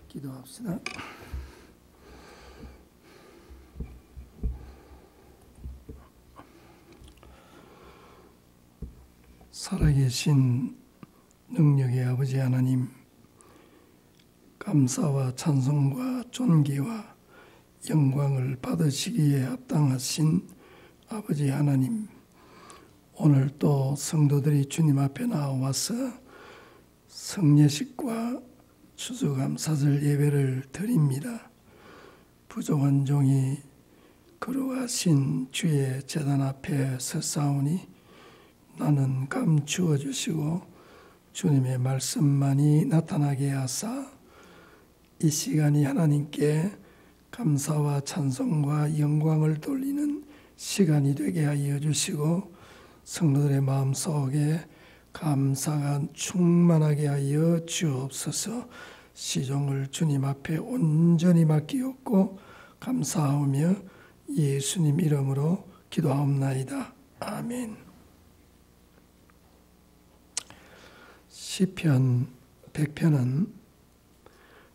기도합시다. 살아계신 능력의 아버지 하나님, 감사와 찬송과 존귀와 영광을 받으시기에 합당하신 아버지 하나님, 오늘 또 성도들이 주님 앞에 나와서 성례식과 추수감사절 예배를 드립니다. 부족한 종이 거룩하신 주의 제단 앞에 서사오니 나는 감추어 주시고 주님의 말씀만이 나타나게 하사 이 시간이 하나님께 감사와 찬송과 영광을 돌리는 시간이 되게 하여 주시고 성도들의 마음속에 감사가 충만하게 하여 주옵소서. 시종을 주님 앞에 온전히 맡기옵고 감사하며 예수님 이름으로 기도하옵나이다. 아멘. 시편 100편은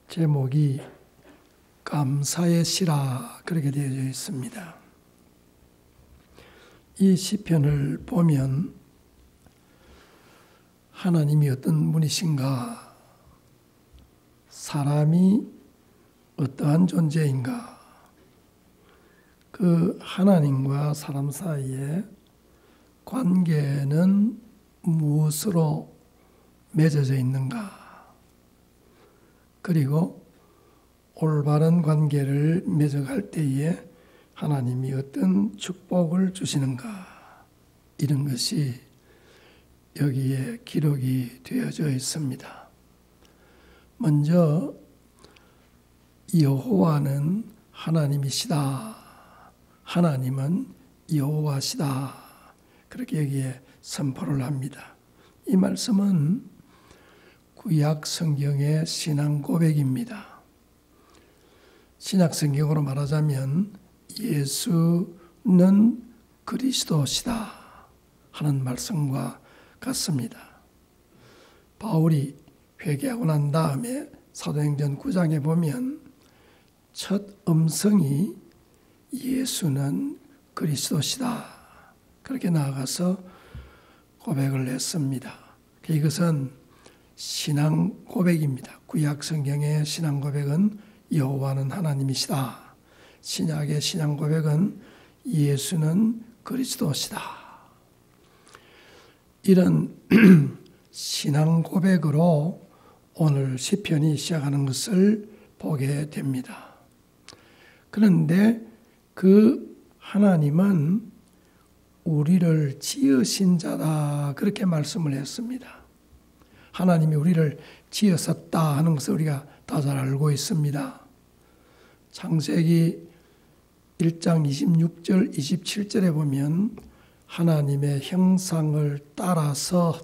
제목이 감사의 시라 그렇게 되어져 있습니다. 이 시편을 보면 하나님이 어떤 분이신가, 사람이 어떠한 존재인가, 그 하나님과 사람 사이의 관계는 무엇으로 맺어져 있는가, 그리고 올바른 관계를 맺어갈 때에 하나님이 어떤 축복을 주시는가, 이런 것이 여기에 기록이 되어져 있습니다. 먼저 여호와는 하나님이시다, 하나님은 여호와시다, 그렇게 여기에 선포를 합니다. 이 말씀은 구약 성경의 신앙 고백입니다. 신약 성경으로 말하자면 예수는 그리스도시다 하는 말씀과 같습니다. 바울이 회개하고 난 다음에 사도행전 9장에 보면 첫 음성이 예수는 그리스도시다 그렇게 나아가서 고백을 했습니다. 이것은 신앙 고백입니다. 구약 성경의 신앙 고백은 여호와는 하나님이시다. 신약의 신앙 고백은 예수는 그리스도시다. 이런 신앙 고백으로 오늘 시편이 시작하는 것을 보게 됩니다. 그런데 그 하나님은 우리를 지으신 자다 그렇게 말씀을 했습니다. 하나님이 우리를 지으셨다 하는 것을 우리가 다 잘 알고 있습니다. 창세기 1장 26절 27절에 보면 하나님의 형상을 따라서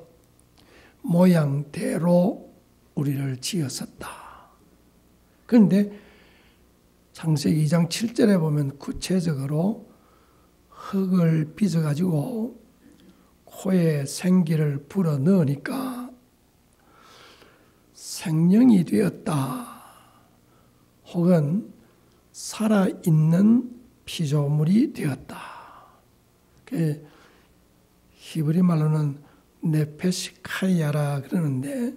모양대로 우리를 지었었다. 그런데 창세기 2장 7절에 보면 구체적으로 흙을 빚어가지고 코에 생기를 불어 넣으니까 생명이 되었다. 혹은 살아있는 피조물이 되었다. 히브리 말로는 네페시카이아라 그러는데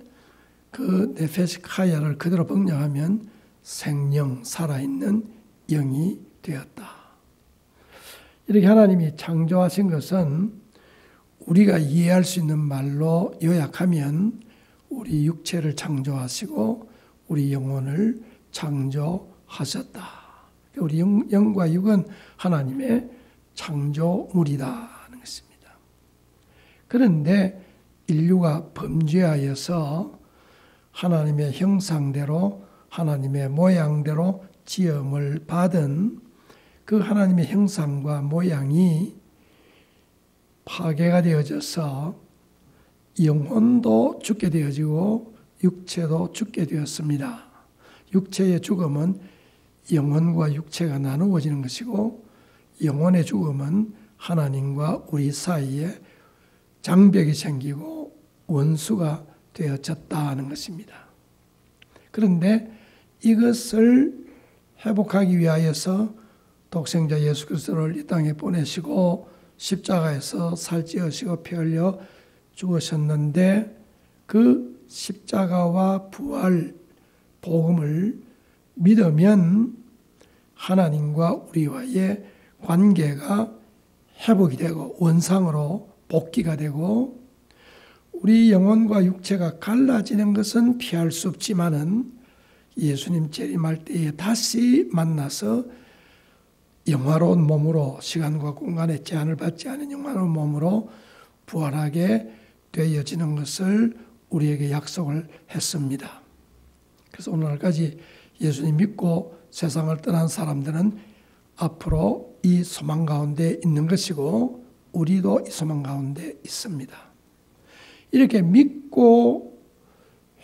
그 네페시카이아를 그대로 번역하면 생명, 살아있는 영이 되었다. 이렇게 하나님이 창조하신 것은 우리가 이해할 수 있는 말로 요약하면 우리 육체를 창조하시고 우리 영혼을 창조하셨다. 우리 영과 육은 하나님의 창조물이다 하는 것입니다. 그런데 인류가 범죄하여서 하나님의 형상대로 하나님의 모양대로 지음을 받은 그 하나님의 형상과 모양이 파괴가 되어져서 영혼도 죽게 되어지고 육체도 죽게 되었습니다. 육체의 죽음은 영혼과 육체가 나누어지는 것이고 영혼의 죽음은 하나님과 우리 사이에 장벽이 생기고 원수가 되어졌다 하는 것입니다. 그런데 이것을 회복하기 위하여서 독생자 예수 그리스도를 이 땅에 보내시고 십자가에서 살찌으시고 피 흘려 죽으셨는데 그 십자가와 부활 복음을 믿으면 하나님과 우리와의 관계가 회복이 되고 원상으로 복귀가 되고 우리 영혼과 육체가 갈라지는 것은 피할 수 없지만은 예수님 재림할 때에 다시 만나서 영화로운 몸으로 시간과 공간의 제한을 받지 않은 영화로운 몸으로 부활하게 되어지는 것을 우리에게 약속을 했습니다. 그래서 오늘날까지 예수님 믿고 세상을 떠난 사람들은 앞으로 이 소망 가운데 있는 것이고 우리도 이 소망 가운데 있습니다. 이렇게 믿고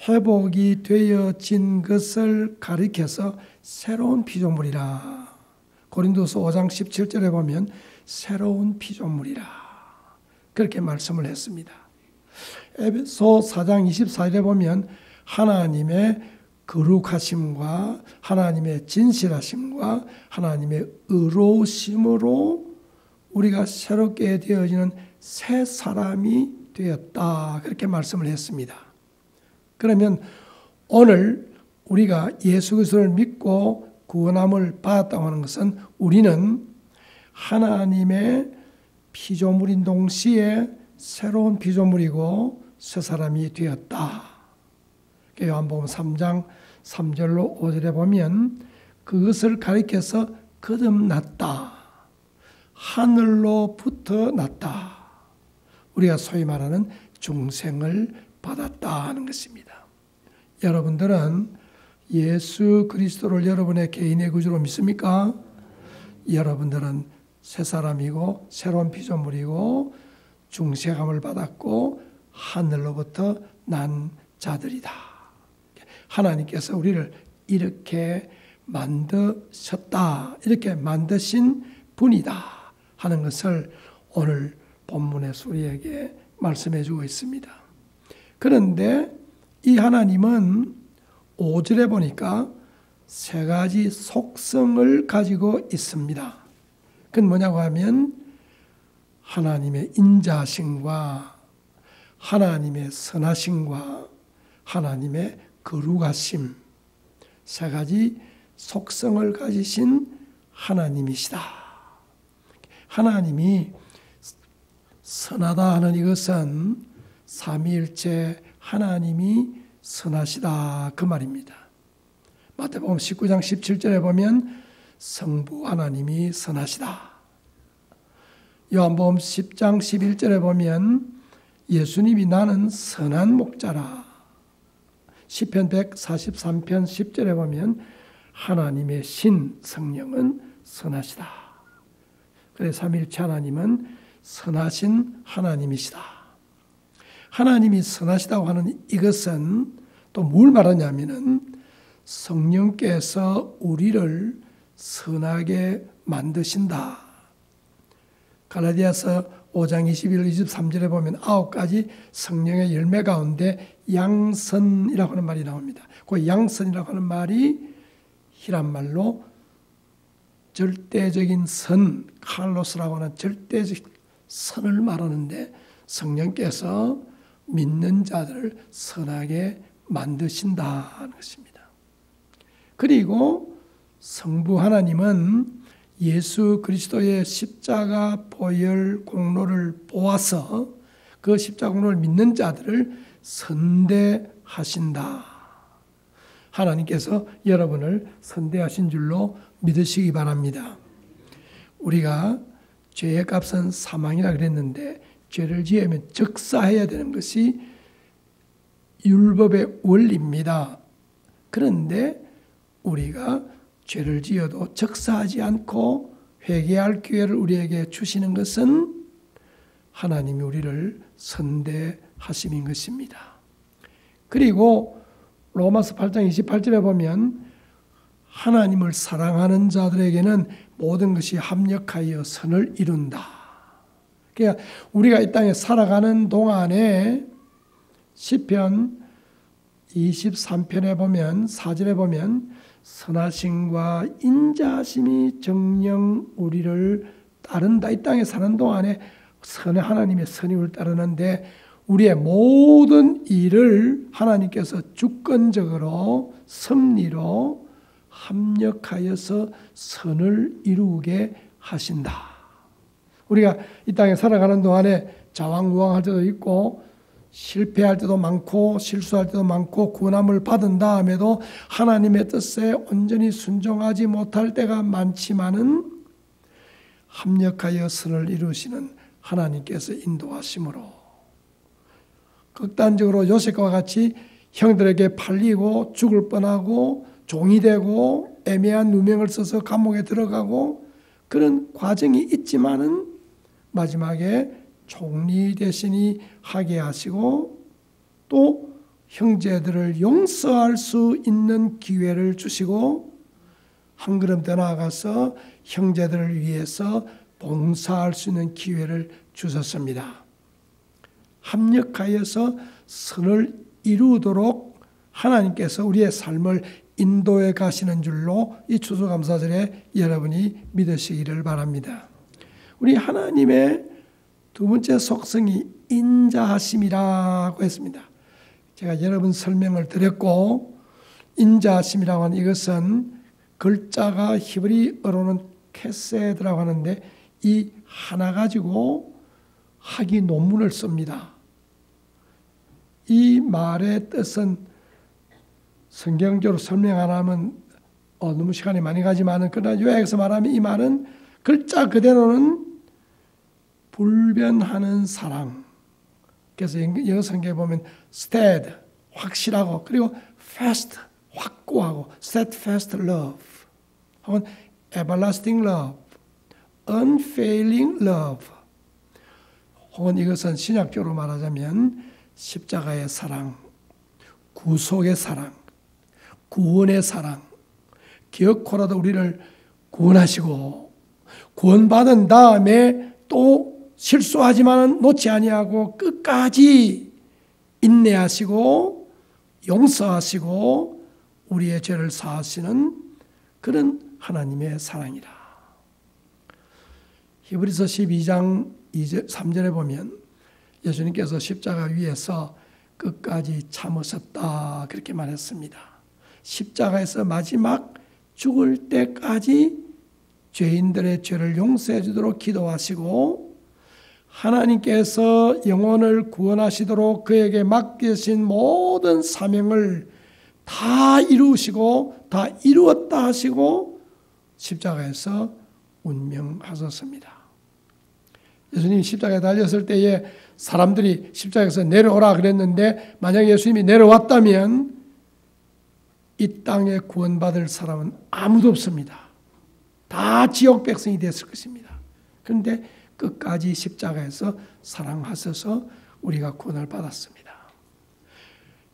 회복이 되어진 것을 가리켜서 새로운 피조물이라 고린도서 5장 17절에 보면 새로운 피조물이라 그렇게 말씀을 했습니다. 에베소 4장 24절에 보면 하나님의 거룩하심과 하나님의 진실하심과 하나님의 의로우심으로 우리가 새롭게 되어지는 새 사람이 되었다 그렇게 말씀을 했습니다. 그러면 오늘 우리가 예수 그리스도를 믿고 구원함을 받았다고 하는 것은 우리는 하나님의 피조물인 동시에 새로운 피조물이고 새 사람이 되었다. 요한복음 3장 3절로 5절에 보면 그것을 가리켜서 거듭났다. 하늘로부터 났다. 우리가 소위 말하는 중생을 받았다 하는 것입니다. 여러분들은 예수 그리스도를 여러분의 개인의 구주로 믿습니까? 여러분들은 새 사람이고 새로운 피조물이고 중생함을 받았고 하늘로부터 난 자들이다. 하나님께서 우리를 이렇게 만드셨다. 이렇게 만드신 분이다 하는 것을 오늘 본문에서 우리에게 말씀해 주고 있습니다. 그런데 이 하나님은 5절에 보니까 세 가지 속성을 가지고 있습니다. 그건 뭐냐고 하면 하나님의 인자심과 하나님의 선하심과 하나님의 거룩하심 세 가지 속성을 가지신 하나님이시다. 하나님이 선하다 하는 이것은 삼위일체 하나님이 선하시다 그 말입니다. 마태복음 19장 17절에 보면 성부 하나님이 선하시다. 요한복음 10장 11절에 보면 예수님이 나는 선한 목자라. 시편 143편 10절에 보면 하나님의 신 성령은 선하시다. 그래서 삼위일체 하나님은 선하신 하나님이시다. 하나님이 선하시다고 하는 이것은 또 뭘 말하냐면은 성령께서 우리를 선하게 만드신다. 갈라디아서 5장 21, 23절에 보면 9가지 성령의 열매 가운데 양선이라고 하는 말이 나옵니다. 그 양선이라고 하는 말이 히란 말로 절대적인 선, 칼로스라고 하는 절대적 선을 말하는데 성령께서 믿는 자들을 선하게 만드신다 하는 것입니다. 그리고 성부 하나님은 예수 그리스도의 십자가 보혈 공로를 보아서 그 십자가 공로를 믿는 자들을 선대하신다. 하나님께서 여러분을 선대하신 줄로 믿으시기 바랍니다. 우리가 죄의 값은 사망이라 그랬는데 죄를 지으면 즉사해야 되는 것이 율법의 원리입니다. 그런데 우리가 죄를 지어도 즉사하지 않고 회개할 기회를 우리에게 주시는 것은 하나님이 우리를 선대하심인 것입니다. 그리고 로마서 8장 28절에 보면 하나님을 사랑하는 자들에게는 모든 것이 합력하여 선을 이룬다. 그러니까 우리가 이 땅에 살아가는 동안에 시편 23편에 보면 4절에 보면 선하심과 인자하심이 정녕 우리를 따른다. 이 땅에 사는 동안에 하나님의 선이 우리를 따르는데 우리의 모든 일을 하나님께서 주권적으로 섭리로 합력하여서 선을 이루게 하신다. 우리가 이 땅에 살아가는 동안에 자왕우왕할 때도 있고 실패할 때도 많고 실수할 때도 많고 구원함을 받은 다음에도 하나님의 뜻에 온전히 순종하지 못할 때가 많지만은 합력하여 선을 이루시는 하나님께서 인도하심으로 극단적으로 요셉과 같이 형들에게 팔리고 죽을 뻔하고 종이 되고 애매한 누명을 써서 감옥에 들어가고 그런 과정이 있지만은 마지막에 총리 대신이 하게 하시고 또 형제들을 용서할 수 있는 기회를 주시고 한 걸음 더 나아가서 형제들을 위해서 봉사할 수 있는 기회를 주셨습니다. 합력하여서 선을 이루도록 하나님께서 우리의 삶을 인도해 가시는 줄로 이 추수감사절에 여러분이 믿으시기를 바랍니다. 우리 하나님의 두 번째 속성이 인자하심이라고 했습니다. 제가 여러분 설명을 드렸고 인자하심이라고 하는 이것은 글자가 히브리어로는 케세드라고 하는데 이 하나 가지고 학위 논문을 씁니다. 이 말의 뜻은 성경적으로 설명 안 하면 너무 시간이 많이 가지만은 그러나 요약해서 말하면 이 말은 글자 그대로는 불변하는 사랑. 그래서 영어 성경에 보면 stead 확실하고 그리고 fast 확고하고 steadfast love 혹은 everlasting love, unfailing love 혹은 이것은 신약적으로 말하자면 십자가의 사랑, 구속의 사랑, 구원의 사랑, 기어코라도 우리를 구원하시고 구원받은 다음에 또 실수하지만 놓지 아니하고 끝까지 인내하시고 용서하시고 우리의 죄를 사하시는 그런 하나님의 사랑이라. 히브리서 12장 3절에 보면 예수님께서 십자가 위에서 끝까지 참으셨다 그렇게 말했습니다. 십자가에서 마지막 죽을 때까지 죄인들의 죄를 용서해 주도록 기도하시고 하나님께서 영혼을 구원하시도록 그에게 맡기신 모든 사명을 다 이루시고 다 이루었다 하시고 십자가에서 운명하셨습니다. 예수님이 십자가에 달렸을 때에 사람들이 십자가에서 내려오라 그랬는데 만약 예수님이 내려왔다면 이 땅에 구원받을 사람은 아무도 없습니다. 다 지옥 백성이 됐을 것입니다. 그런데 끝까지 십자가에서 사랑하셔서 우리가 구원을 받았습니다.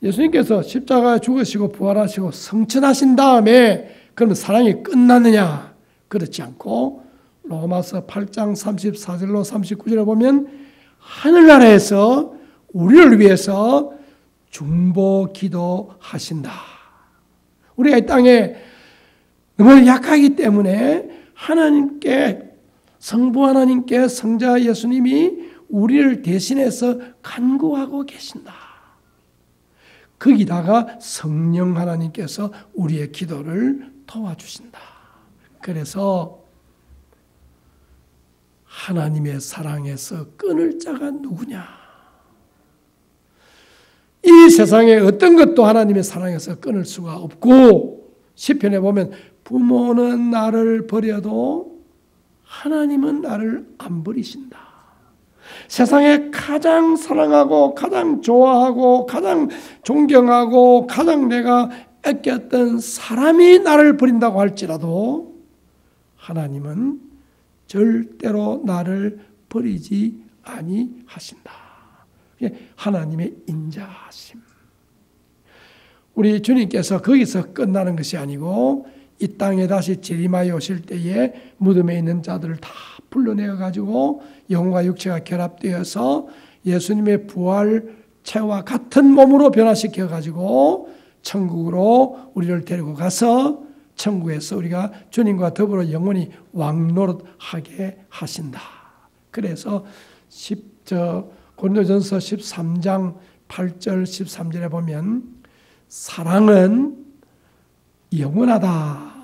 예수님께서 십자가에 죽으시고 부활하시고 성천하신 다음에 그러면 사랑이 끝났느냐? 그렇지 않고 로마서 8장 34절로 39절에 보면 하늘나라에서 우리를 위해서 중보 기도하신다. 우리가 이 땅에 너무 약하기 때문에 하나님께 성부 하나님께 성자 예수님이 우리를 대신해서 간구하고 계신다. 거기다가 성령 하나님께서 우리의 기도를 도와주신다. 그래서 하나님의 사랑에서 끊을 자가 누구냐? 이 세상에 어떤 것도 하나님의 사랑에서 끊을 수가 없고 시편에 보면 부모는 나를 버려도 하나님은 나를 안 버리신다. 세상에 가장 사랑하고 가장 좋아하고 가장 존경하고 가장 내가 아꼈던 사람이 나를 버린다고 할지라도 하나님은 절대로 나를 버리지 아니하신다. 하나님의 인자하심. 우리 주님께서 거기서 끝나는 것이 아니고 이 땅에 다시 재림하여 오실 때에 무덤에 있는 자들을 다 불러내어 가지고 영과 육체가 결합되어서 예수님의 부활 육체와 같은 몸으로 변화시켜 가지고 천국으로 우리를 데리고 가서 천국에서 우리가 주님과 더불어 영원히 왕노릇하게 하신다. 그래서 고린도전서 13장 8절 13절에 보면 사랑은 영원하다.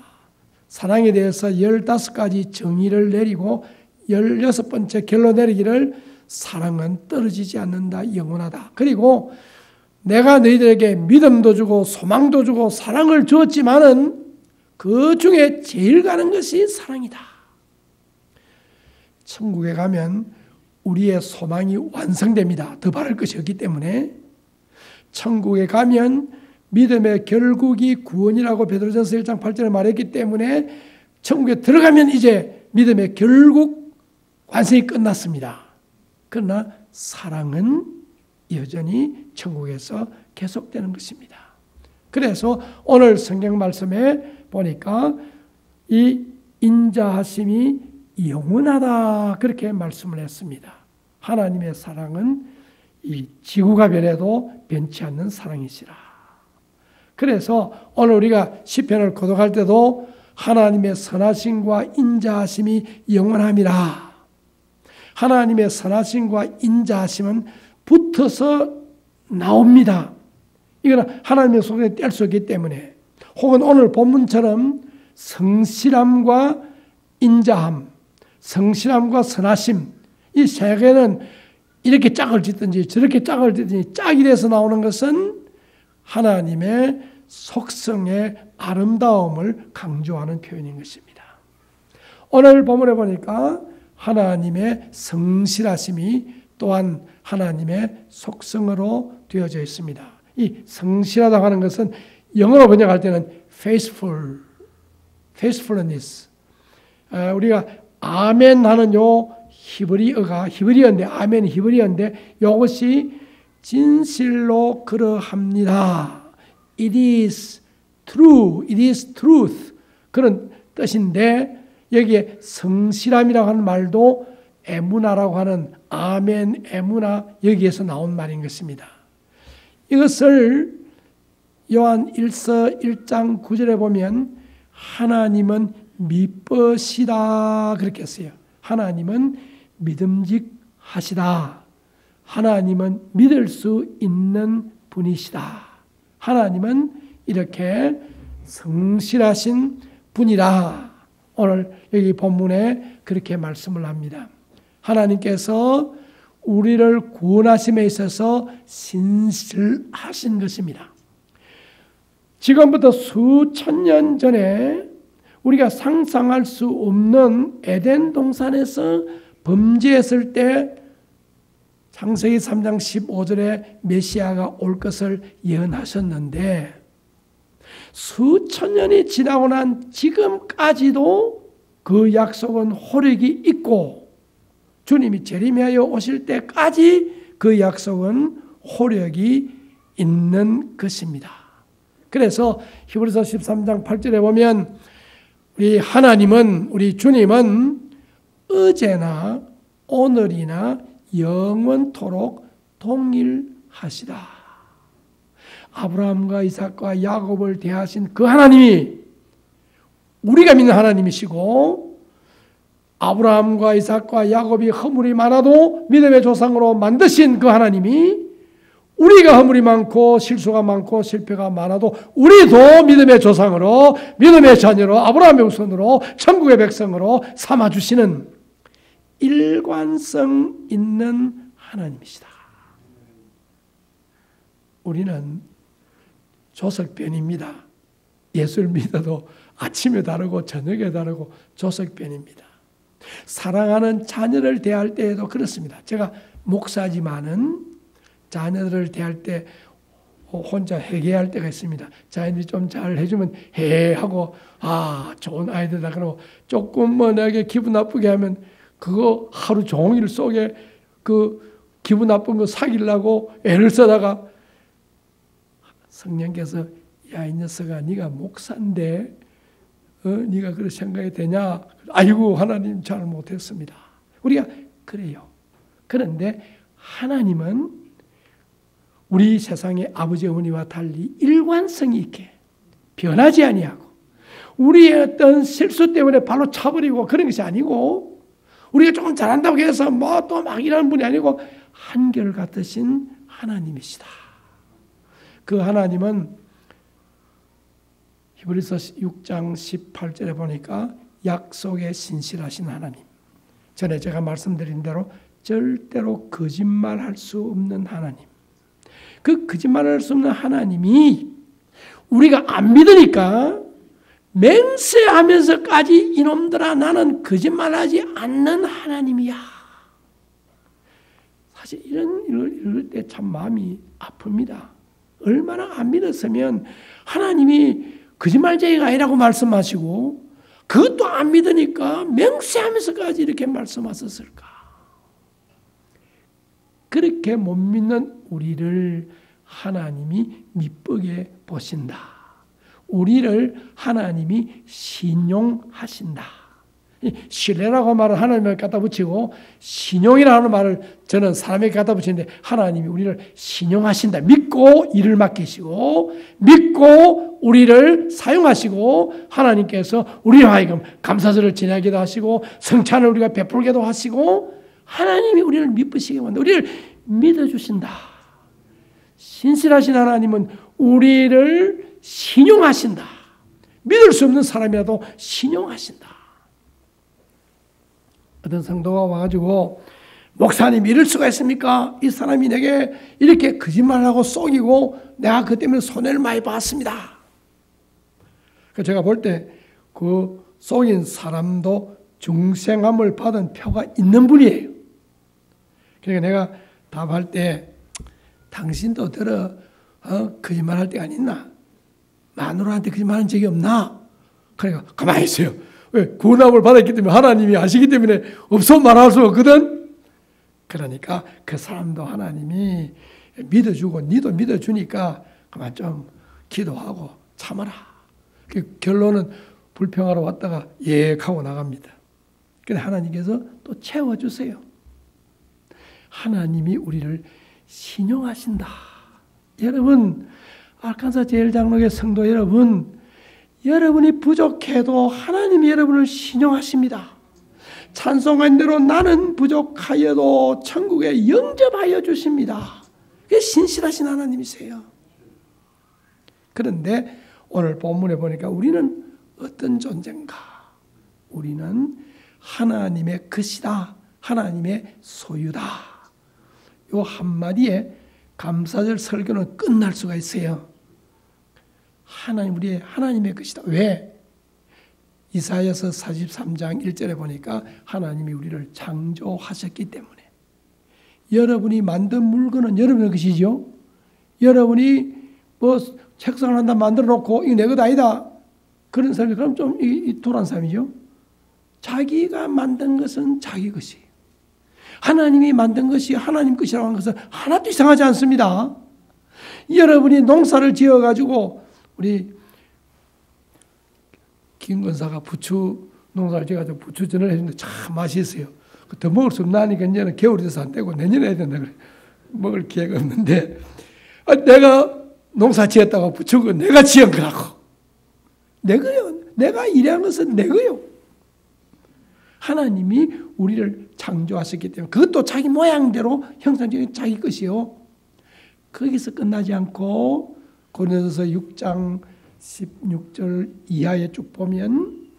사랑에 대해서 15가지 정의를 내리고 16번째 결론 내리기를 사랑은 떨어지지 않는다. 영원하다. 그리고 내가 너희들에게 믿음도 주고 소망도 주고 사랑을 주었지만은 그 중에 제일 가는 것이 사랑이다. 천국에 가면 우리의 소망이 완성됩니다. 더 바랄 것이 없기 때문에. 천국에 가면 믿음의 결국이 구원이라고 베드로전서 1장 8절에 말했기 때문에 천국에 들어가면 이제 믿음의 결국 완성이 끝났습니다. 그러나 사랑은 여전히 천국에서 계속되는 것입니다. 그래서 오늘 성경 말씀에 보니까 이 인자하심이 영원하다 그렇게 말씀을 했습니다. 하나님의 사랑은 이 지구가 변해도 변치 않는 사랑이시라. 그래서 오늘 우리가 시편을 고독할 때도 하나님의 선하심과 인자하심이 영원함이라. 하나님의 선하심과 인자하심은 붙어서 나옵니다. 이거는 하나님의 손에 뗄 수 없기 때문에. 혹은 오늘 본문처럼 성실함과 인자함, 성실함과 선하심, 이 세 개는 이렇게 짝을 짓든지 저렇게 짝을 짓든지 짝이 돼서 나오는 것은 하나님의 속성의 아름다움을 강조하는 표현인 것입니다. 오늘 본문에 보니까 하나님의 성실하심이 또한 하나님의 속성으로 되어져 있습니다. 이 성실하다고 하는 것은 영어로 번역할 때는 faithfulness. 우리가 아멘 하는 요 히브리어인데, 아멘 히브리어인데 이것이 진실로 그러합니다. It is true, it is truth. 그런 뜻인데 여기에 성실함이라고 하는 말도 에무나라고 하는 아멘 에무나 여기에서 나온 말인 것입니다. 이것을 요한 1서 1장 9절에 보면 하나님은 미쁘시다 그렇게 했어요. 하나님은 믿음직하시다. 하나님은 믿을 수 있는 분이시다. 하나님은 이렇게 성실하신 분이라. 오늘 여기 본문에 그렇게 말씀을 합니다. 하나님께서 우리를 구원하심에 있어서 신실하신 것입니다. 지금부터 수천 년 전에 우리가 상상할 수 없는 에덴 동산에서 범죄했을 때 창세기 3장 15절에 메시아가 올 것을 예언하셨는데 수천 년이 지나고 난 지금까지도 그 약속은 호력이 있고 주님이 재림하여 오실 때까지 그 약속은 호력이 있는 것입니다. 그래서 히브리서 13장 8절에 보면 우리 하나님은, 우리 주님은 어제나 오늘이나 영원토록 동일하시다. 아브라함과 이삭과 야곱을 대하신 그 하나님이 우리가 믿는 하나님이시고 아브라함과 이삭과 야곱이 허물이 많아도 믿음의 조상으로 만드신 그 하나님이 우리가 허물이 많고 실수가 많고 실패가 많아도 우리도 믿음의 조상으로 믿음의 자녀로 아브라함의 후손으로 천국의 백성으로 삼아주시는 일관성 있는 하나님이시다. 우리는 조석변입니다. 예수를 믿어도 아침에 다르고 저녁에 다르고 조석변입니다. 사랑하는 자녀를 대할 때에도 그렇습니다. 제가 목사지만은 자녀들을 대할 때 혼자 회개할 때가 있습니다. 자녀들이 좀 잘 해주면 하고 좋은 아이들다 그러고 조금 내게 기분 나쁘게 하면 그거 하루 종일 속에 그 기분 나쁜 거 사귀려고 애를 쓰다가 성령께서 야 이 녀석아 네가 목사인데 네가 그런 생각이 되냐? 아이고 하나님 잘 못했습니다. 우리가 그래요. 그런데 하나님은 우리 세상의 아버지 어머니와 달리 일관성이 있게 변하지 아니하고 우리의 어떤 실수 때문에 발로 차버리고 그런 것이 아니고 우리가 조금 잘한다고 해서 뭐 또 막 이러는 분이 아니고 한결같으신 하나님이시다. 그 하나님은 히브리서 6장 18절에 보니까 약속에 신실하신 하나님. 전에 제가 말씀드린 대로 절대로 거짓말할 수 없는 하나님. 그 거짓말할 수 없는 하나님이 우리가 안 믿으니까 맹세하면서까지 이놈들아 나는 거짓말하지 않는 하나님이야. 사실 이럴 때 참 마음이 아픕니다. 얼마나 안 믿었으면 하나님이 거짓말쟁이가 아니라고 말씀하시고 그것도 안 믿으니까 맹세하면서까지 이렇게 말씀하셨을까. 그렇게 못 믿는 우리를 하나님이 미쁘게 보신다. 우리를 하나님이 신용하신다. 신뢰라고 말을 하나님에게 갖다 붙이고 신용이라는 말을 저는 사람에게 갖다 붙이는데 하나님이 우리를 신용하신다. 믿고 일을 맡기시고 믿고 우리를 사용하시고 하나님께서 우리로 하여금 감사절을 지내기도 하시고 성찬을 우리가 베풀게도 하시고 하나님이 우리를 미쁘시게 만든다. 우리를 믿어주신다. 신실하신 하나님은 우리를 신용하신다. 믿을 수 없는 사람이라도 신용하신다. 어떤 성도가 와가지고 목사님 이럴 수가 있습니까? 이 사람이 내게 이렇게 거짓말하고 속이고 내가 그 때문에 손해를 많이 봤습니다. 제가 볼 때 그 속인 사람도 중생함을 받은 표가 있는 분이에요. 그러니까 내가 답할 때 당신도 들어 거짓말할 때가 있나? 마누라한테 거짓말한 적이 없나? 그러니까 가만히 있어요. 왜? 구원함을 받았기 때문에 하나님이 아시기 때문에 없어 말할 수 없거든. 그러니까 그 사람도 하나님이 믿어주고 니도 믿어주니까 그만 좀 기도하고 참아라. 그 결론은 불평하러 왔다가 하고 나갑니다. 근데 하나님께서 또 채워주세요. 하나님이 우리를 신용하신다. 여러분, 알칸사 제일장로교 성도 여러분, 여러분이 부족해도 하나님이 여러분을 신용하십니다. 찬송한 대로 나는 부족하여도 천국에 영접하여 주십니다. 그게 신실하신 하나님이세요. 그런데 오늘 본문에 보니까 우리는 어떤 존재인가? 우리는 하나님의 것이다. 하나님의 소유다. 이 한마디에 감사절 설교는 끝날 수가 있어요. 우리의 하나님의 것이다. 왜? 이사야서 43장 1절에 보니까 하나님이 우리를 창조하셨기 때문에 여러분이 만든 물건은 여러분의 것이죠. 여러분이 뭐 책상을 한다 만들어 놓고 이거 내 것 아니다. 그런 사람이 그럼 좀 도란 사람이죠. 자기가 만든 것은 자기 것이에요. 하나님이 만든 것이 하나님 것이라고 하는 것은 하나도 이상하지 않습니다. 여러분이 농사를 지어가지고 우리 김 권사가 부추 농사를 지어가지고 부추전을 해주는데 참 맛있어요. 더 먹을 수 없나니까 이제는 겨울이 돼서 안 되고 내년에 해야 된다 그래. 먹을 기회가 없는데 내가 농사 지었다고 부추고 내가 지은 거라고. 내 거요. 내가 일한 것은 내 거요. 하나님이 우리를 창조하셨기 때문에 그것도 자기 모양대로 형상적인 자기 것이요. 거기서 끝나지 않고 고린도서 6장 16절 이하에 쭉 보면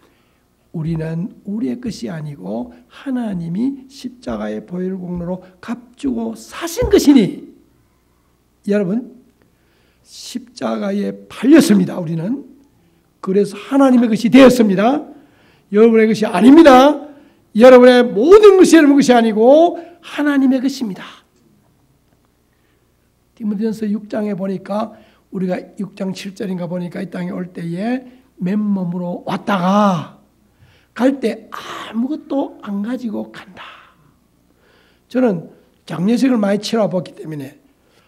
우리는 우리의 것이 아니고 하나님이 십자가의 보혈 공로로 값주고 사신 것이니 여러분 십자가에 팔렸습니다. 우리는 그래서 하나님의 것이 되었습니다. 여러분의 것이 아닙니다. 여러분의 모든 것이 여러분 것이 아니고 하나님의 것입니다. 디모데전서 6장에 보니까 우리가 6장 7절인가 보니까 이 땅에 올 때에 맨몸으로 왔다가 갈 때 아무것도 안 가지고 간다. 저는 장례식을 많이 치러봤기 때문에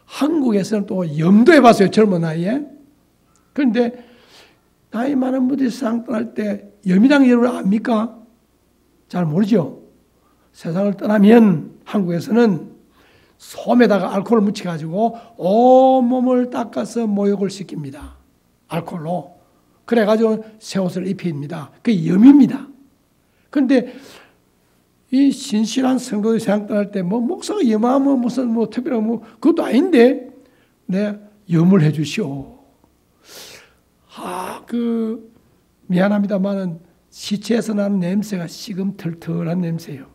한국에서는 또 염도해 봤어요. 젊은 나이에. 그런데 나이 많은 분들이 세상 떠날 때 여미당 여러분 압니까? 잘 모르죠. 세상을 떠나면 한국에서는 솜에다가 알코올을 묻혀가지고 온몸을 닦아서 모욕을 시킵니다. 알코올로. 그래가지고 새 옷을 입힙니다. 그게 염입니다. 그런데 이 신실한 성도들이 생각할 때 뭐 목사가 염하면 무슨 뭐 특별한 뭐 그것도 아닌데 네, 염을 해 주시오. 미안합니다만은 시체에서 나는 냄새가 시금털털한 냄새예요.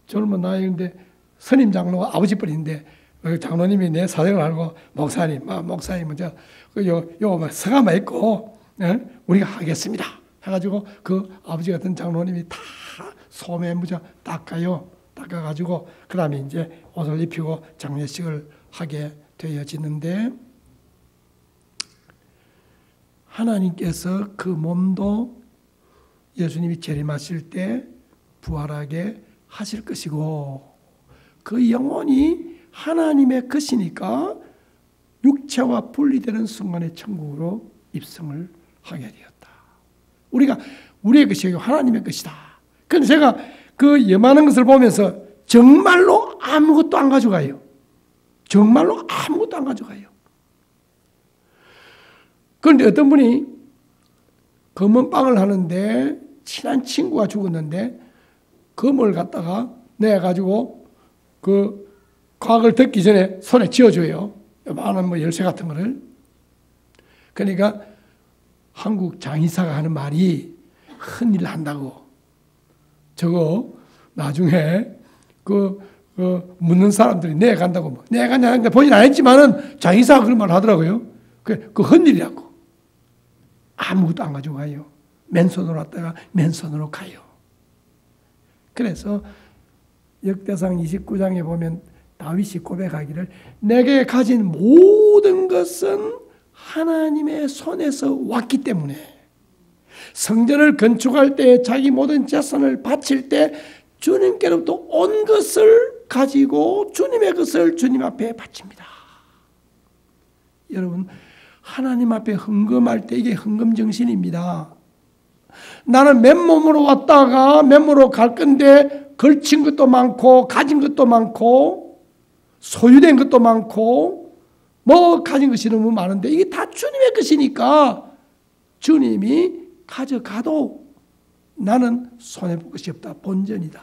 젊은 나이인데 선임 장로가 아버지 뻘인데 장로님이 내 사정을 알고 목사님 요 서가만 있고 우리가 하겠습니다. 해가지고 그 아버지 같은 장로님이 다 솜에 무자 닦아가지고 그 다음에 이제 옷을 입히고 장례식을 하게 되어지는데 하나님께서 그 몸도 예수님이 재림하실 때 부활하게 하실 것이고 그 영혼이 하나님의 것이니까 육체와 분리되는 순간에 천국으로 입성을 하게 되었다. 우리가 우리의 것이고 하나님의 것이다. 그런데 제가 그 염하는 것을 보면서 정말로 아무것도 안 가져가요. 정말로 아무것도 안 가져가요. 그런데 어떤 분이 검은 빵을 하는데 친한 친구가 죽었는데 검을 갖다가 내가지고 그 과학을 듣기 전에 손에 쥐어줘요. 많은 뭐 열쇠 같은 거를. 그러니까 한국 장의사가 하는 말이 큰일 한다고. 저거 나중에 묻는 사람들이 내 간다고. 내 간다는데 본인 안 했지만은 장의사가 그런 말을 하더라고요. 그 헌일이라고. 아무것도 안 가져가요. 맨손으로 왔다가 맨손으로 가요. 그래서 역대상 29장에 보면 다윗이 고백하기를 내게 가진 모든 것은 하나님의 손에서 왔기 때문에 성전을 건축할 때 자기 모든 재산을 바칠 때 주님께로부터 온 것을 가지고 주님의 것을 주님 앞에 바칩니다. 여러분 하나님 앞에 헌금할 때 이게 헌금 정신입니다. 나는 맨몸으로 왔다가 맨몸으로 갈 건데 걸친 것도 많고 가진 것도 많고 소유된 것도 많고 뭐 가진 것이 너무 많은데 이게 다 주님의 것이니까 주님이 가져가도 나는 손해볼 것이 없다. 본전이다.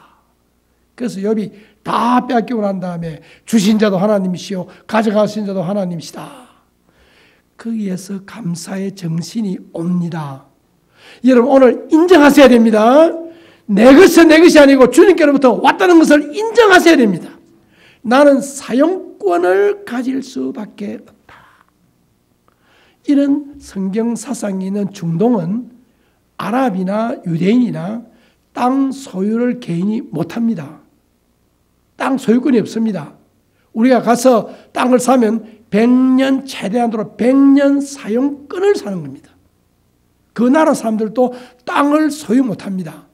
그래서 욥이 다 빼앗기고 난 다음에 주신 자도 하나님이시오 가져가신 자도 하나님이시다. 거기에서 감사의 정신이 옵니다. 여러분 오늘 인정하셔야 됩니다. 내 것이 아니고 주님께로부터 왔다는 것을 인정하셔야 됩니다. 나는 사용권을 가질 수밖에 없다. 이런 성경 사상이 있는 중동은 아랍이나 유대인이나 땅 소유를 개인이 못합니다. 땅 소유권이 없습니다. 우리가 가서 땅을 사면 100년 최대한으로 100년 사용권을 사는 겁니다. 그 나라 사람들도 땅을 소유 못합니다.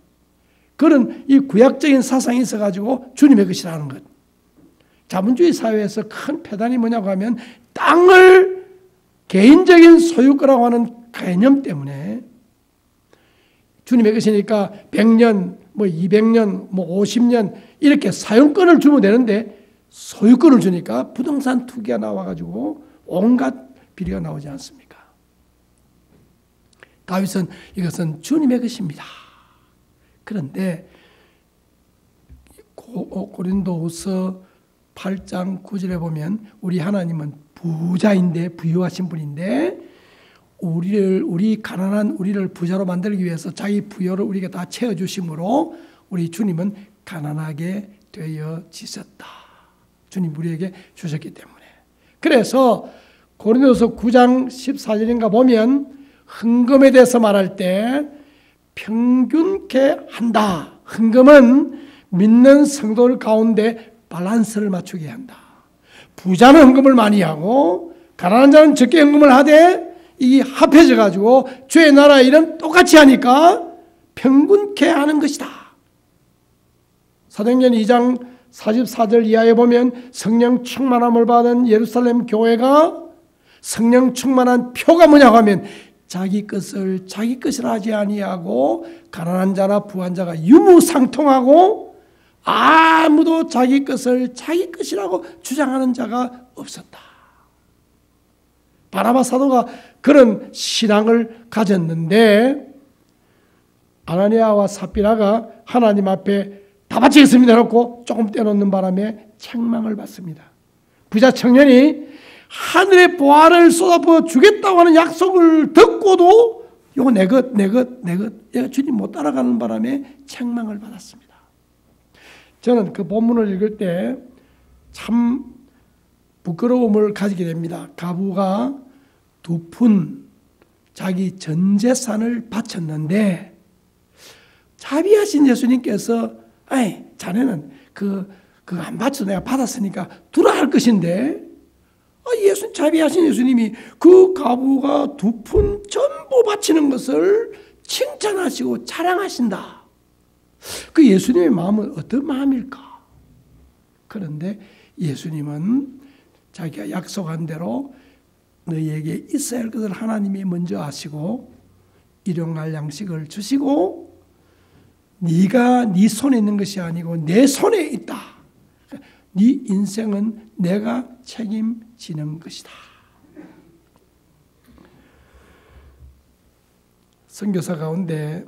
그런 이 구약적인 사상이 있어가지고 주님의 것이라는 것. 자본주의 사회에서 큰 폐단이 뭐냐고 하면 땅을 개인적인 소유권이라고 하는 개념 때문에 주님의 것이니까 100년, 뭐 200년, 뭐 50년 이렇게 사용권을 주면 되는데 소유권을 주니까 부동산 투기가 나와가지고 온갖 비리가 나오지 않습니까? 다윗은 이것은 주님의 것입니다. 그런데 고린도후서 8장 9절에 보면 우리 하나님은 부자인데 부유하신 분인데 우리 가난한 우리를 부자로 만들기 위해서 자기 부여를 우리에게 다 채워주심으로 우리 주님은 가난하게 되어지셨다. 주님 우리에게 주셨기 때문에. 그래서 고린도서 9장 14절인가 보면 헌금에 대해서 말할 때 평균케 한다. 헌금은 믿는 성도들 가운데 밸런스를 맞추게 한다. 부자는 헌금을 많이 하고 가난한 자는 적게 헌금을 하되 이게 합해져 가지고 주의 나라 일은 똑같이 하니까 평균케 하는 것이다. 사도행전 2장 44절 이하에 보면 성령 충만함을 받은 예루살렘 교회가 성령 충만한 표가 뭐냐고 하면 자기 것을 자기 것이라 하지 아니하고 가난한 자나 부한 자가 유무상통하고 아무도 자기 것을 자기 것이라고 주장하는 자가 없었다. 바나바 사도가 그런 신앙을 가졌는데 아나니아와 삽비라가 하나님 앞에 다 바치겠습니다 해놓고 조금 떼놓는 바람에 책망을 받습니다. 부자 청년이 하늘의 보화를 쏟아부어 주겠다고 하는 약속을 듣고도 이거 내 것, 얘가 주님 못 따라가는 바람에 책망을 받았습니다. 저는 그 본문을 읽을 때 참 부끄러움을 가지게 됩니다. 가부가 2푼 자기 전 재산을 바쳤는데 자비하신 예수님께서 아이 자네는 그거 안 바쳐도 내가 받았으니까 두라 할 것인데 자비하신 예수님이 그 가부가 2푼 전부 바치는 것을 칭찬하시고 자랑하신다. 그 예수님의 마음은 어떤 마음일까? 그런데 예수님은 자기가 약속한 대로 너희에게 있어야 할 것을 하나님이 먼저 아시고 일용할 양식을 주시고 네가 네 손에 있는 것이 아니고 내 손에 있다. 네 인생은 내가 책임지는 것이다. 선교사 가운데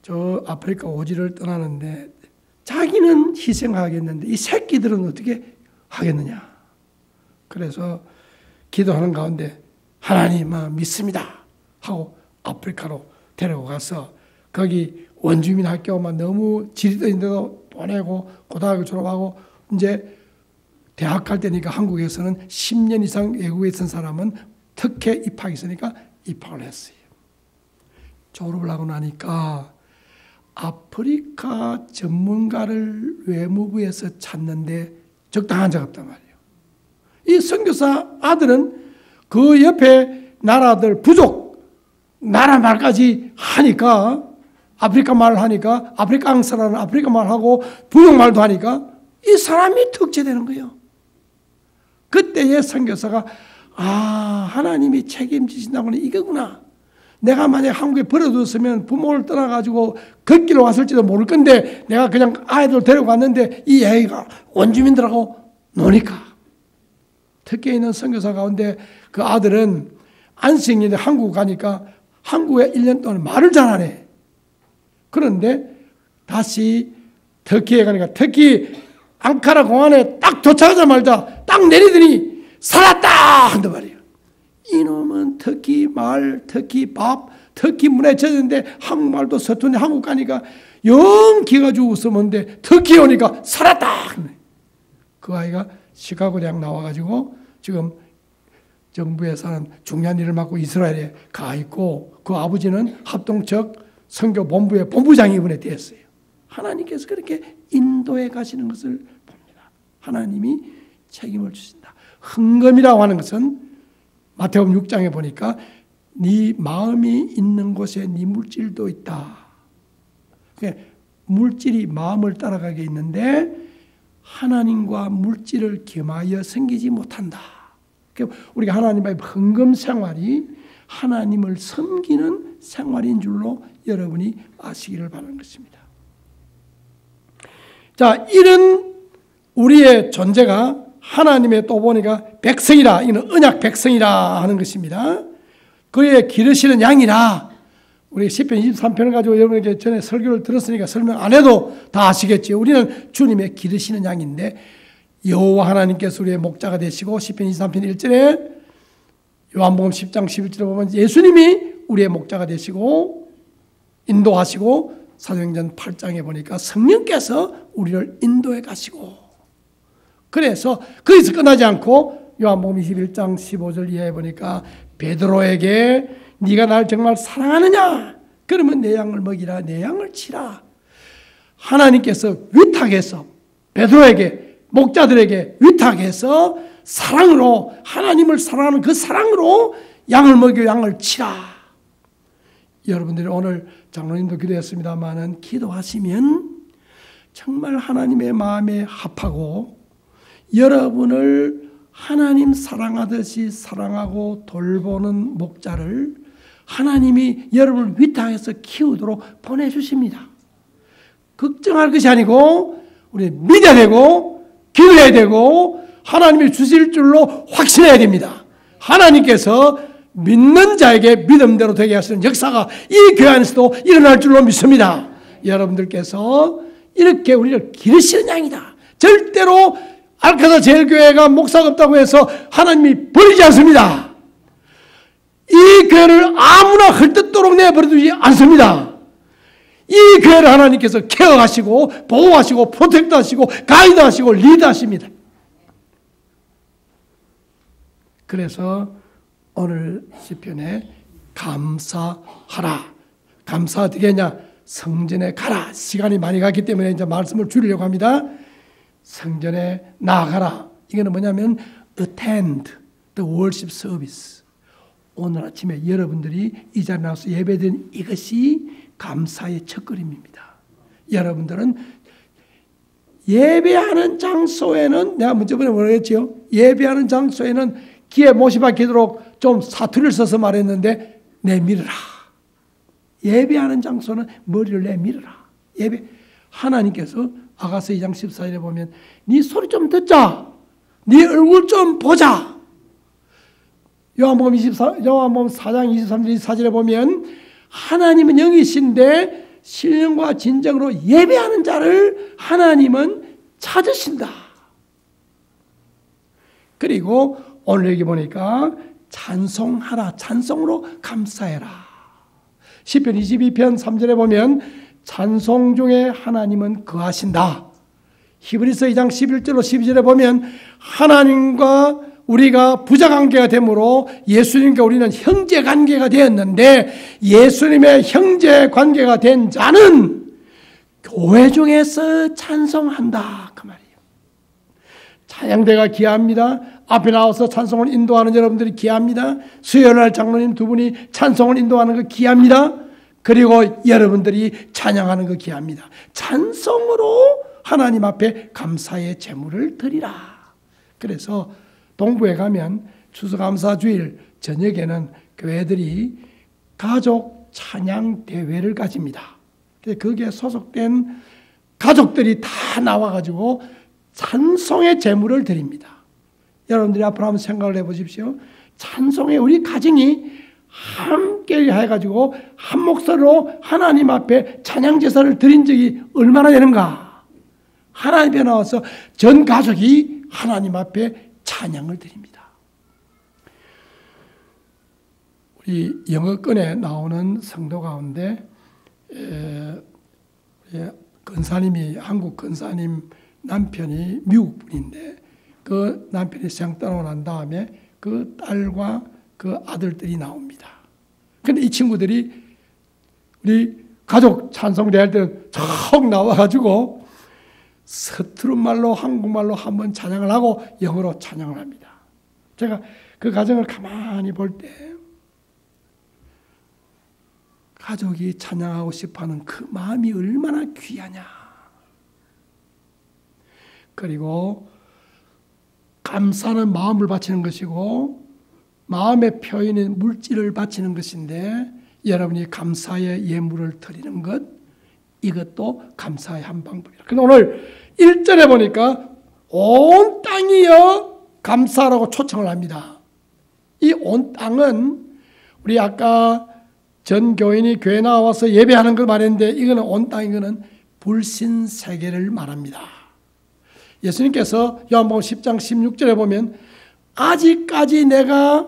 저 아프리카 오지를 떠나는데 자기는 희생하겠는데 이 새끼들은 어떻게 하겠느냐. 그래서 기도하는 가운데 하나님 믿습니다 하고 아프리카로 데리고 가서 거기 원주민 학교만 너무 질이 떨어진데도 보내고 고등학교 졸업하고 이제 대학 갈 때니까 한국에서는 10년 이상 외국에 있던 사람은 특혜 입학이 있으니까 입학을 했어요. 졸업을 하고 나니까 아프리카 전문가를 외무부에서 찾는데 적당한 자가 없단 말이에요. 이 선교사 아들은 그 옆에 나라들 부족 나라 말까지 하니까 아프리카 말을 하니까 아프리카앙스라는 아프리카 말하고 부족 말도 하니까 이 사람이 특제되는 거예요. 그때의 선교사가 하나님이 책임지신다고는 이거구나. 내가 만약 한국에 버려뒀으면 부모를 떠나가지고 걷기로 왔을지도 모를 건데 내가 그냥 아이들 데리고 갔는데 이 애가 원주민들하고 노니까. 특히 있는 선교사 가운데 그 아들은 안식년에 한국 가니까 한국에 1년 동안 말을 잘하네. 그런데 다시 터키에 가니까 터키 앙카라 공항에 딱 도착하자마자 딱 내리더니 살았다 한단 말이에요. 이놈은 터키 말, 터키 밥, 터키 문화에 젖었는데 한국말도 서툰데 한국 가니까 영 기가 죽었었는데 터키에 오니까 살았다. 그 아이가 시카고 대학 나와가지고 지금 정부에서는 중요한 일을 맡고 이스라엘에 가 있고 그 아버지는 합동적 선교 본부의 본부장이 이번에 되었어요. 하나님께서 그렇게 인도에 가시는 것을 봅니다. 하나님이 책임을 주신다. 흥금이라고 하는 것은 마태복음 6장에 보니까 네 마음이 있는 곳에 네 물질도 있다. 물질이 마음을 따라가게 있는데 하나님과 물질을 겸하여 섬기지 못한다. 우리가 하나님과의 헌금 생활이 하나님을 섬기는 생활인 줄로 여러분이 아시기를 바라는 것입니다. 자, 이런 우리의 존재가 하나님의 또 보니까 백성이라, 이는 언약 백성이라 하는 것입니다. 그의 기르시는 양이라. 우리 시편 23편을 가지고 여러분에게 전에 설교를 들었으니까 설명 안 해도 다 아시겠죠. 우리는 주님의 기르시는 양인데 여호와 하나님께서 우리의 목자가 되시고 시편 23편 1절에 요한복음 10장 11절에 보면 예수님이 우리의 목자가 되시고 인도하시고 사도행전 8장에 보니까 성령께서 우리를 인도해 가시고 그래서 거기서 끝나지 않고 요한복음 21장 15절 이하에 보니까 베드로에게 네가 날 정말 사랑하느냐? 그러면 내 양을 먹이라, 내 양을 치라. 하나님께서 위탁해서 베드로에게 목자들에게 위탁해서 사랑으로 하나님을 사랑하는 그 사랑으로 양을 먹여 양을 치라. 여러분들이 오늘 장로님도 기도했습니다마는 기도하시면 정말 하나님의 마음에 합하고 여러분을 하나님 사랑하듯이 사랑하고 돌보는 목자를 하나님이 여러분을 위탁해서 키우도록 보내주십니다. 걱정할 것이 아니고 우리 믿어야 되고 기도해야 되고 하나님이 주실 줄로 확신해야 됩니다. 하나님께서 믿는 자에게 믿음대로 되게 하시는 역사가 이 교회 안에서도 일어날 줄로 믿습니다. 여러분들께서 이렇게 우리를 기르시는 양이다. 절대로 알카사 제일교회가 목사가 없다고 해서 하나님이 버리지 않습니다. 이 교회를 아무나 헐뜯도록 내버려두지 않습니다. 이 교회를 하나님께서 케어하시고 보호하시고 프로텍트하시고 가이드하시고 리드하십니다. 그래서 오늘 시편에 감사하라. 감사 어떻게 했냐? 성전에 가라. 시간이 많이 갔기 때문에 이제 말씀을 줄이려고 합니다. 성전에 나아가라. 이거는 뭐냐면 attend the worship service. 오늘 아침에 여러분들이 이 자리에 나와서 예배드린 이것이 감사의 첫걸음입니다. 여러분들은 예배하는 장소에는 내가 저번에 뭐라 했죠? 예배하는 장소에는 기에 못이 박히도록 좀 사투리를 써서 말했는데 내밀어라. 예배하는 장소는 머리를 내밀어라. 예배 하나님께서 아가서 2장 14절에 보면 네 소리 좀 듣자. 네 얼굴 좀 보자. 요한복음 4장 23절 24절에 보면 하나님은 영이신데 신령과 진정으로 예배하는 자를 하나님은 찾으신다. 그리고 오늘 여기 보니까 찬송하라. 찬송으로 감사해라. 시편 22편 3절에 보면 찬송 중에 하나님은 거하신다. 히브리서 2장 11절로 12절에 보면 하나님과 우리가 부자관계가 되므로 예수님과 우리는 형제관계가 되었는데 예수님의 형제관계가 된 자는 교회 중에서 찬송한다. 그 말이에요. 찬양대가 귀합니다. 앞에 나와서 찬송을 인도하는 여러분들이 귀합니다. 수요일날 장로님 두 분이 찬송을 인도하는 거 귀합니다. 그리고 여러분들이 찬양하는 거 귀합니다. 찬송으로 하나님 앞에 감사의 제물을 드리라. 그래서 동부에 가면 추수감사주일 저녁에는 교회들이 가족 찬양 대회를 가집니다. 거기에 소속된 가족들이 다 나와가지고 찬송의 제물을 드립니다. 여러분들이 앞으로 한번 생각을 해보십시오. 찬송의 우리 가정이 함께 해가지고 한 목소리로 하나님 앞에 찬양 제사를 드린 적이 얼마나 되는가. 하나님 앞에 나와서 전 가족이 하나님 앞에 찬양을 드립니다. 우리 영어권에 나오는 성도 가운데 근사님이 한국 근사님 남편이 미국 분인데 그 남편이 세상 떠나고 난 다음에 그 딸과 그 아들들이 나옵니다. 그런데 이 친구들이 우리 가족 찬송대 할 때는 척 나와가지고 서투른 말로 한국말로 한번 찬양을 하고 영어로 찬양을 합니다. 제가 그 가정을 가만히 볼 때 가족이 찬양하고 싶어하는 그 마음이 얼마나 귀하냐. 그리고 감사는 마음을 바치는 것이고 마음의 표현인 물질을 바치는 것인데 여러분이 감사의 예물을 드리는 것 이것도 감사의 한 방법이다. 그런데 오늘 1절에 보니까 온 땅이여 감사라고 초청을 합니다. 이 온 땅은 우리 아까 전 교인이 교회 나와서 예배하는 걸 말했는데 이거는 온 땅, 이거는 불신 세계를 말합니다. 예수님께서 요한복음 10장 16절에 보면 아직까지 내가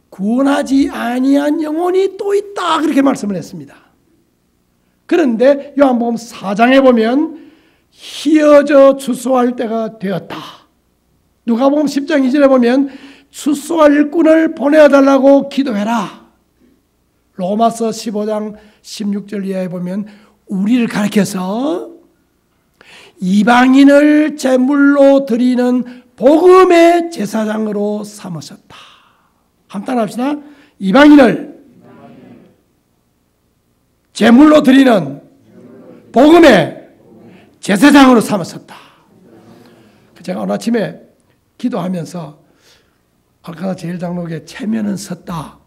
구원하지 아니한 영혼이 또 있다 그렇게 말씀을 했습니다. 그런데 요한복음 4장에 보면 희어져 추수할 때가 되었다. 누가복음 10장 2절에 보면 추수할 일꾼을 보내달라고 기도해라. 로마서 15장 16절 이하에 보면 우리를 가리켜서 이방인을 제물로 드리는 복음의 제사장으로 삼으셨다. 한번 합시다. 이방인을 제물로 드리는 복음의 제사장으로 삼으셨다. 제가 오늘 아침에 기도하면서 알카사 제일장로교회 체면은 섰다.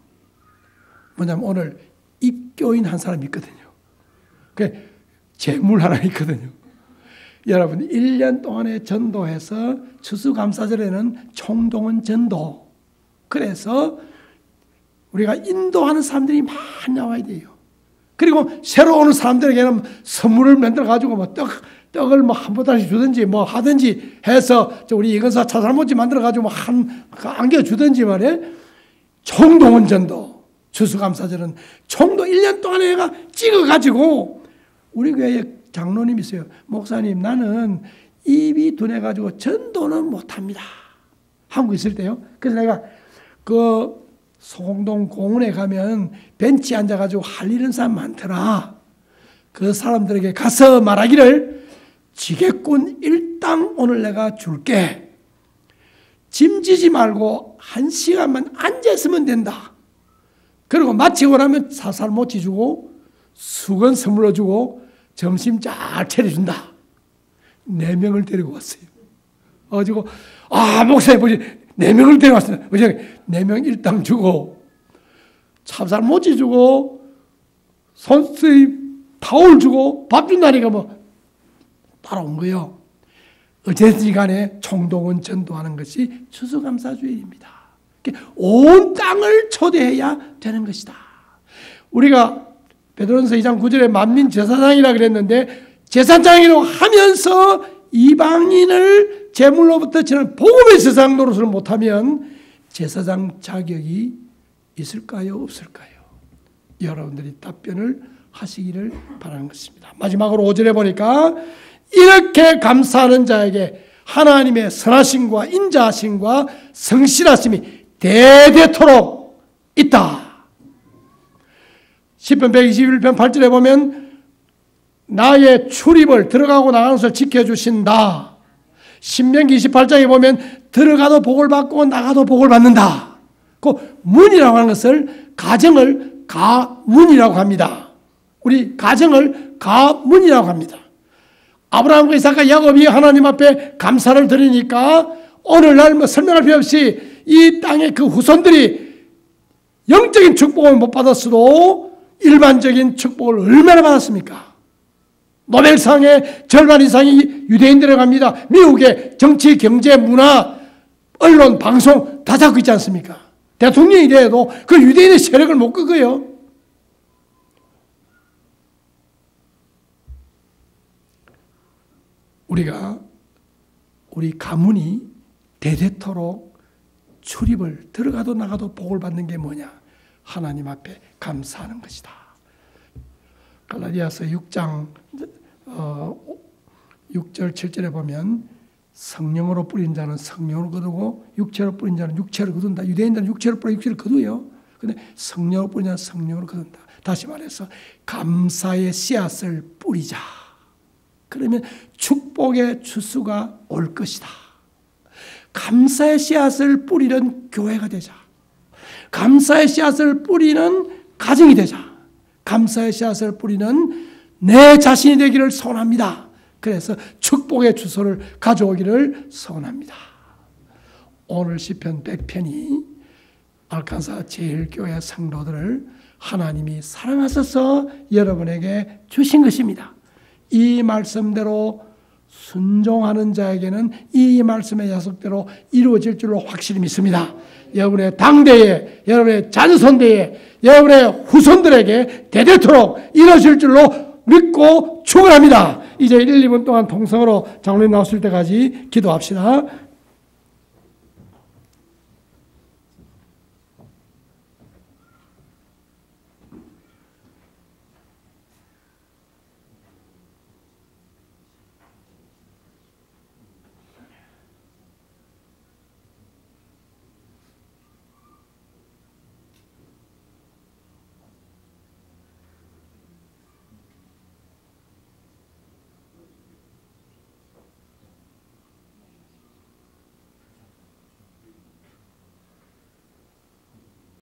뭐냐면 오늘 입교인 한 사람이 있거든요. 그 제물 하나 있거든요. 여러분 1년 동안에 전도해서 추수감사절에는 총동원 전도. 그래서 우리가 인도하는 사람들이 많이 나와야 돼요. 그리고 새로 오는 사람들에게는 선물을 만들어 가지고 뭐 떡을 뭐 한 보따리 주든지 뭐 하든지 해서 우리 이건사 차살모찌 만들어 가지고 뭐 안겨 주든지 말이에요. 총동원 전도. 추수감사절은 총도 1년 동안에 내가 찍어 가지고 우리 교회에 장로님 있어요. 목사님, 나는 입이 둔해 가지고 전도는 못 합니다. 한국 있을 때요. 그래서 내가 그 소공동 공원에 가면 벤치에 앉아가지고 할 일은 사람 많더라. 그 사람들에게 가서 말하기를 지게꾼 1당 오늘 내가 줄게. 짐지지 말고 1시간만 앉아있으면 된다. 그리고 마치고 나면 사살모찌 주고 수건 선물로 주고 점심 잘 차려준다. 4명을 데리고 왔어요. 그래가지고 목사님 보지 4명을 데려왔어요. 4명 일당 주고 찹쌀모찌 주고 선수의 타올 주고 밥 준다니까 뭐 따라온 거예요. 어쨌든 간에 총동원 전도하는 것이 추수감사주일입니다. 온 땅을 초대해야 되는 것이다. 우리가 베드로전서 2장 9절에 만민 제사장이라 그랬는데 제사장이라고 하면서 이방인을 제물로부터 저는 복음의 세상 노릇을 못하면 제사장 자격이 있을까요? 없을까요? 여러분들이 답변을 하시기를 바라는 것입니다. 마지막으로 5절에 보니까 이렇게 감사하는 자에게 하나님의 선하심과 인자하심과 성실하심이 대대토록 있다. 시편 121편 8절에 보면 나의 출입을 들어가고 나가는 것을 지켜주신다. 신명기 28장에 보면 들어가도 복을 받고 나가도 복을 받는다. 그 문이라고 하는 것을 가정을 가문이라고 합니다. 우리 가정을 가문이라고 합니다. 아브라함과 이삭과 야곱이 하나님 앞에 감사를 드리니까 오늘날 뭐 설명할 필요 없이 이 땅의 그 후손들이 영적인 축복을 못 받았어도 일반적인 축복을 얼마나 받았습니까? 노벨상의 절반 이상이 유대인들에 갑니다. 미국의 정치, 경제, 문화, 언론, 방송 다 잡고 있지 않습니까? 대통령이 돼도 그 유대인의 세력을 못 끄고요. 우리 가문이 대대토록 출입을 들어가도 나가도 복을 받는 게 뭐냐? 하나님 앞에 감사하는 것이다. 갈라디아서 6장 6절 7절에 보면 성령으로 뿌린 자는 성령으로 거두고 육체로 뿌린 자는 육체로 거둔다. 유대인들은 육체로 뿌려 육체로 거두어요. 그런데 성령으로 뿌린 자는 성령으로 거둔다. 다시 말해서 감사의 씨앗을 뿌리자. 그러면 축복의 추수가 올 것이다. 감사의 씨앗을 뿌리는 교회가 되자. 감사의 씨앗을 뿌리는 가정이 되자. 감사의 씨앗을 뿌리는 내 자신이 되기를 소원합니다. 그래서 축복의 주소를 가져오기를 소원합니다. 오늘 시편 100편이 알칸사 제일교회 성도들을 하나님이 사랑하셔서 여러분에게 주신 것입니다. 이 말씀대로 순종하는 자에게는 이 말씀의 약속대로 이루어질 줄로 확실히 믿습니다. 여러분의 당대에, 여러분의 자녀손대에, 여러분의 후손들에게 대대토록 이루어질 줄로 믿고 축원합니다. 이제 1, 2분 동안 통성으로 장로님 나오실 때까지 기도합시다.